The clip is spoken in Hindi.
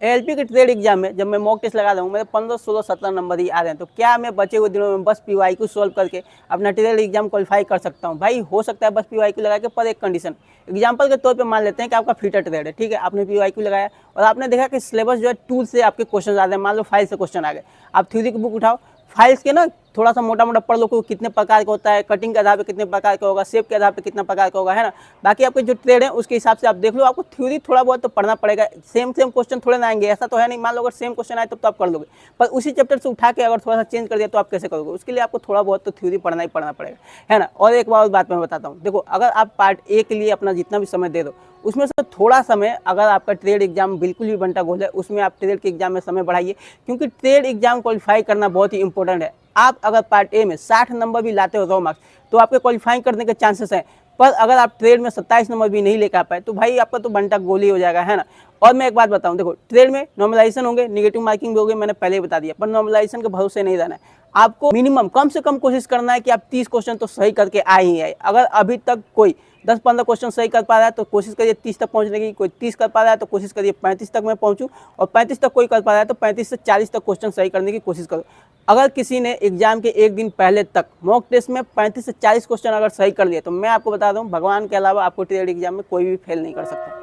एएलपी के ट्रेड एग्जाम में जब मैं मॉक टेस्ट लगा रहा हूँ, मेरे 15, 16, 17 नंबर ही आ रहे हैं, तो क्या मैं बचे हुए दिनों में बस पीवाईक्यू सॉल्व करके अपना ट्रेड एग्जाम क्वालिफाई कर सकता हूँ? भाई हो सकता है बस पीवाईक्यू लगा के, पर एक कंडीशन। एग्जाम्पल के तौर पे मान लेते हैं कि आपका फीटर ट्रेड है, ठीक है, आपने पीवाईक्यू लगाया और आपने देखा कि सिलेबस जो है टूल से आपके क्वेश्चन आ रहे हैं, मान लो फाइल से क्वेश्चन आ गए। आप थ्योरी की बुक उठाओ, फाइल्स के ना थोड़ा सा मोटा मोटा पढ़ लो कि कितने प्रकार का होता है, कटिंग के आधार पे कितने प्रकार का होगा, शेप के आधार पे कितना प्रकार का होगा, है ना। बाकी आपके जो ट्रेड है उसके हिसाब से आप देख लो, आपको थ्योरी थोड़ा बहुत तो पढ़ना पड़ेगा। सेम क्वेश्चन थोड़े ना आएंगे, ऐसा तो है नहीं। मान लो अगर सेम क्वेश्चन आए तब तो आप कर लोगे, पर उसी चैप्टर से उठा के अगर थोड़ा सा चेंज कर दिया तो आप कैसे करोगे? उसके लिए आपको थोड़ा बहुत तो थ्योरी पढ़ना ही पड़ना पड़ेगा, है ना। और एक बात मैं बताता हूँ, देखो अगर आप पार्ट ए के लिए अपना जितना भी समय दे दो, उसमें से थोड़ा समय अगर आपका ट्रेड एग्जाम बिल्कुल भी बंटा गोल है, उसमें आप ट्रेड के एग्जाम में समय बढ़ाइए, क्योंकि ट्रेड एग्जाम क्वालिफाई करना बहुत ही इंपॉर्टेंट है। आप अगर पार्ट ए में 60 नंबर भी लाते हो रॉ मार्क्स, तो आपके क्वालिफाई करने के चांसेस हैं। पर अगर आप ट्रेड में 27 नंबर भी नहीं लेकर आ पाए, तो भाई आपका तो बंटा गोल ही हो जाएगा, है ना। और मैं एक बात बताऊं, देखो ट्रेड में नॉर्मलाइजेशन होंगे, नेगेटिव मार्किंग भी होंगे, मैंने पहले ही बता दिया, पर नॉर्मलाइजेशन के भरोसे नहीं रहना है। आपको मिनिमम कम से कम कोशिश करना है कि आप 30 क्वेश्चन तो सही करके आए ही आए। अगर अभी तक कोई 10-15 क्वेश्चन सही कर पा रहा है तो कोशिश करिए 30 तक पहुंचने की, कोई 30 कर पा रहा है तो कोशिश करिए 35 तक मैं पहुंचूं, और 35 तक कोई कर पा रहा है तो 35 से 40 तक क्वेश्चन सही करने की कोशिश करो। अगर किसी ने एग्जाम के एक दिन पहले तक मॉक टेस्ट में 35 से 40 क्वेश्चन अगर सही कर लिए, तो मैं आपको बता दूं, भगवान के अलावा आपको ट्रेड एग्जाम में कोई भी फेल नहीं कर सकता।